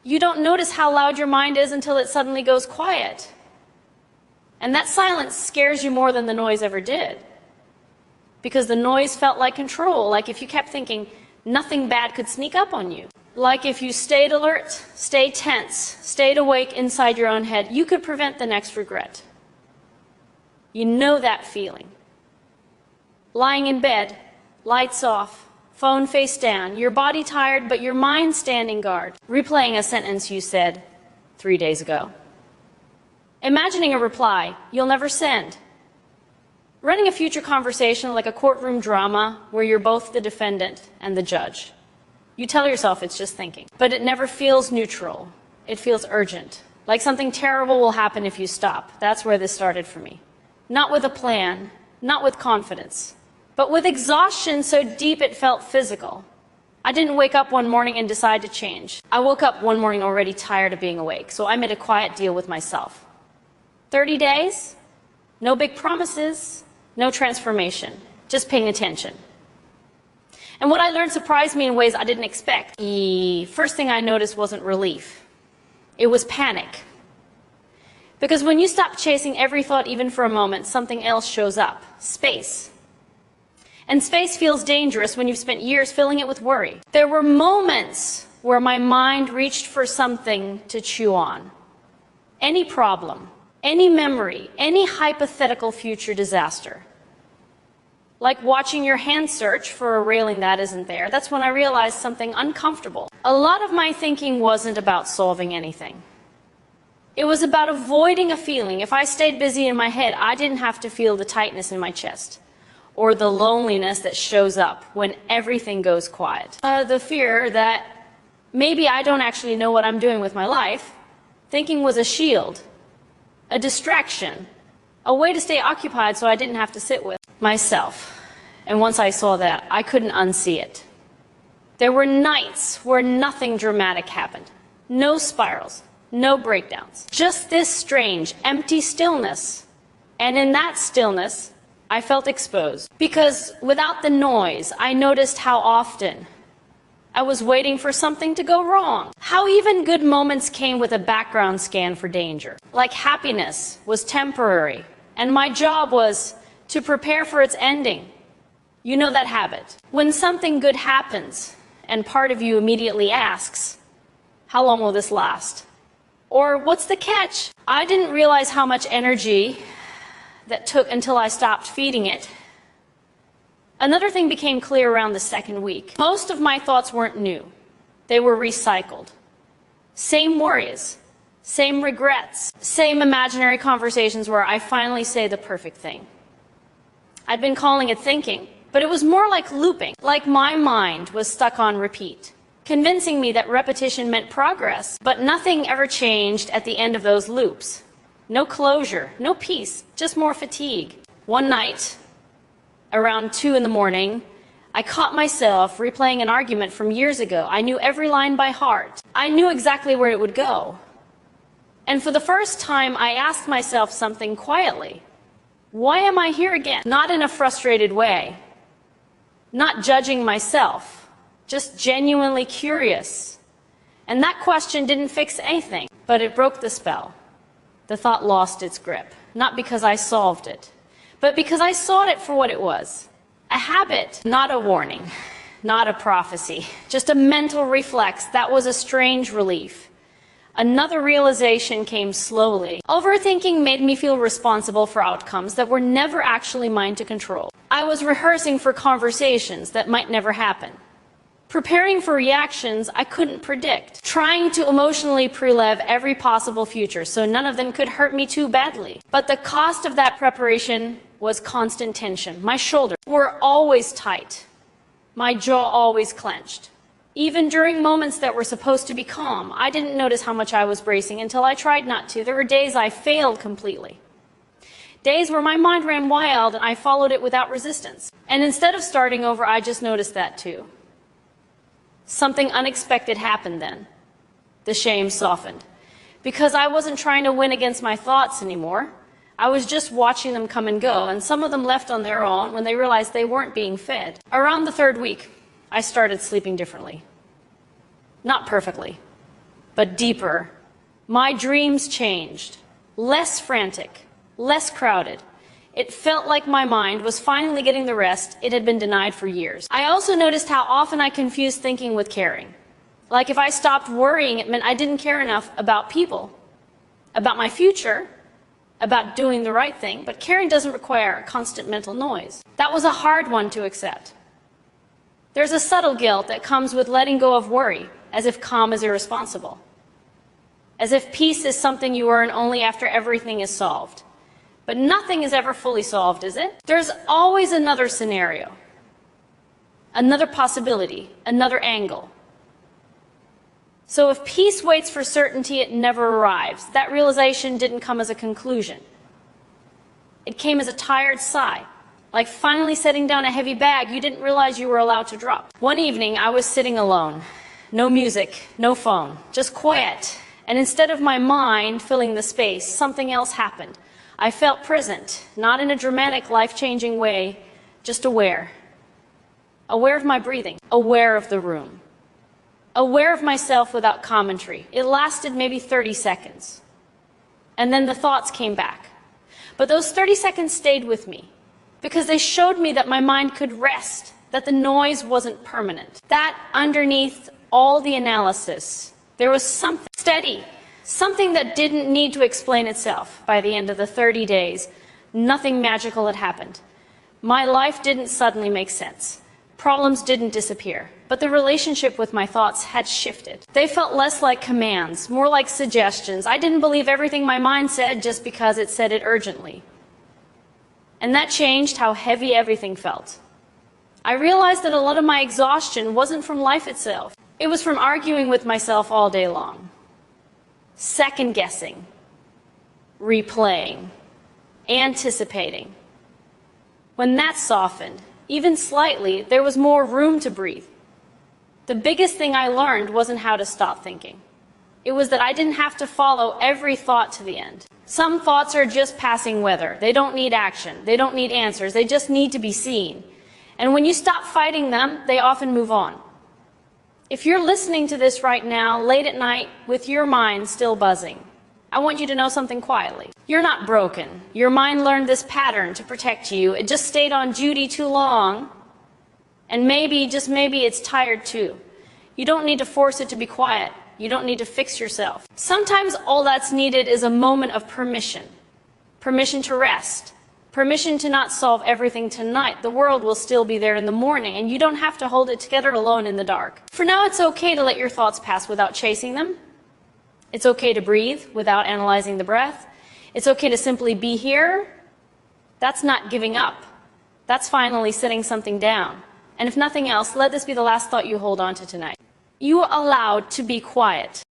You don't notice how loud your mind is until it suddenly goes quiet. And that silence scares you more than the noise ever did. Because the noise felt like control, like if you kept thinking nothing bad could sneak up on you. Like if you stayed alert, stayed tense, stayed awake inside your own head, you could prevent the next regret. You know that feeling. Lying in bed, lights off, phone face down, your body tired but your mind standing guard, replaying a sentence you said 3 days ago. Imagining a reply you'll never send. Running a future conversation like a courtroom drama where you're both the defendant and the judge. You tell yourself it's just thinking, but it never feels neutral. It feels urgent, like something terrible will happen if you stop. That's where this started for me. Not with a plan, not with confidence, but with exhaustion so deep it felt physical. I didn't wake up one morning and decide to change. I woke up one morning already tired of being awake, so I made a quiet deal with myself. 30 days, no big promises, no transformation, just paying attention. And what I learned surprised me in ways I didn't expect. The first thing I noticed wasn't relief. It was panic. Because when you stop chasing every thought even for a moment, something else shows up. Space. And space feels dangerous when you've spent years filling it with worry. There were moments where my mind reached for something to chew on. Any problem, any memory, any hypothetical future disaster. Like watching your hand search for a railing that isn't there. That's when I realized something uncomfortable. A lot of my thinking wasn't about solving anything. It was about avoiding a feeling. If I stayed busy in my head, I didn't have to feel the tightness in my chest or the loneliness that shows up when everything goes quiet. The fear that maybe I don't actually know what I'm doing with my life. Thinking was a shield, a distraction, a way to stay occupied so I didn't have to sit with myself. And once I saw that, I couldn't unsee it. There were nights where nothing dramatic happened. No spirals, no breakdowns. Just this strange, empty stillness. And in that stillness, I felt exposed. Because without the noise, I noticed how often I was waiting for something to go wrong. How even good moments came with a background scan for danger. Like happiness was temporary, and my job was to prepare for its ending. You know that habit. When something good happens, and part of you immediately asks, how long will this last? Or what's the catch? I didn't realize how much energy that took until I stopped feeding it. Another thing became clear around the second week. Most of my thoughts weren't new. They were recycled. Same worries, same regrets, same imaginary conversations where I finally say the perfect thing. I'd been calling it thinking, but it was more like looping, like my mind was stuck on repeat, convincing me that repetition meant progress, but nothing ever changed at the end of those loops. No closure, no peace, just more fatigue. One night, around 2 in the morning, I caught myself replaying an argument from years ago. I knew every line by heart. I knew exactly where it would go. And for the first time, I asked myself something quietly. Why am I here again? Not in a frustrated way. Not judging myself. Just genuinely curious. And that question didn't fix anything, but it broke the spell. The thought lost its grip. Not because I solved it, but because I saw it for what it was. A habit, not a warning, not a prophecy, just a mental reflex. That was a strange relief. Another realization came slowly. Overthinking made me feel responsible for outcomes that were never actually mine to control. I was rehearsing for conversations that might never happen. Preparing for reactions I couldn't predict. Trying to emotionally prelive every possible future so none of them could hurt me too badly. But the cost of that preparation was constant tension. My shoulders were always tight. My jaw always clenched. Even during moments that were supposed to be calm, I didn't notice how much I was bracing until I tried not to. There were days I failed completely. Days where my mind ran wild and I followed it without resistance. And instead of starting over, I just noticed that too. Something unexpected happened then. The shame softened. Because I wasn't trying to win against my thoughts anymore. I was just watching them come and go, and some of them left on their own when they realized they weren't being fed. Around the 3rd week, I started sleeping differently. Not perfectly, but deeper. My dreams changed. Less frantic, less crowded. It felt like my mind was finally getting the rest it had been denied for years. I also noticed how often I confused thinking with caring. Like if I stopped worrying, it meant I didn't care enough about people, about my future, about doing the right thing, but caring doesn't require constant mental noise. That was a hard one to accept. There's a subtle guilt that comes with letting go of worry, as if calm is irresponsible. As if peace is something you earn only after everything is solved. But nothing is ever fully solved, is it? There's always another scenario, another possibility, another angle. So if peace waits for certainty, it never arrives. That realization didn't come as a conclusion. It came as a tired sigh, like finally setting down a heavy bag you didn't realize you were allowed to drop. One evening, I was sitting alone. No music, no phone, just quiet. And instead of my mind filling the space, something else happened. I felt present, not in a dramatic, life-changing way, just aware. Aware of my breathing, aware of the room. Aware of myself without commentary. It lasted maybe 30 seconds. And then the thoughts came back. But those 30 seconds stayed with me because they showed me that my mind could rest, that the noise wasn't permanent. That underneath all the analysis, there was something steady, something that didn't need to explain itself. By the end of the 30 days, nothing magical had happened. My life didn't suddenly make sense. Problems didn't disappear, but the relationship with my thoughts had shifted. They felt less like commands, more like suggestions. I didn't believe everything my mind said just because it said it urgently. And that changed how heavy everything felt. I realized that a lot of my exhaustion wasn't from life itself. It was from arguing with myself all day long. Second-guessing, replaying, anticipating. When that softened, even slightly, there was more room to breathe. The biggest thing I learned wasn't how to stop thinking. It was that I didn't have to follow every thought to the end. Some thoughts are just passing weather. They don't need action. They don't need answers. They just need to be seen. And when you stop fighting them, they often move on. If you're listening to this right now, late at night, with your mind still buzzing, I want you to know something quietly. You're not broken. Your mind learned this pattern to protect you. It just stayed on duty too long, and maybe, just maybe, it's tired too. You don't need to force it to be quiet. You don't need to fix yourself. Sometimes all that's needed is a moment of permission. Permission to rest. Permission to not solve everything tonight. The world will still be there in the morning, and you don't have to hold it together alone in the dark. For now, it's okay to let your thoughts pass without chasing them. It's okay to breathe without analyzing the breath. It's okay to simply be here. That's not giving up. That's finally setting something down. And if nothing else, let this be the last thought you hold on to tonight. You are allowed to be quiet.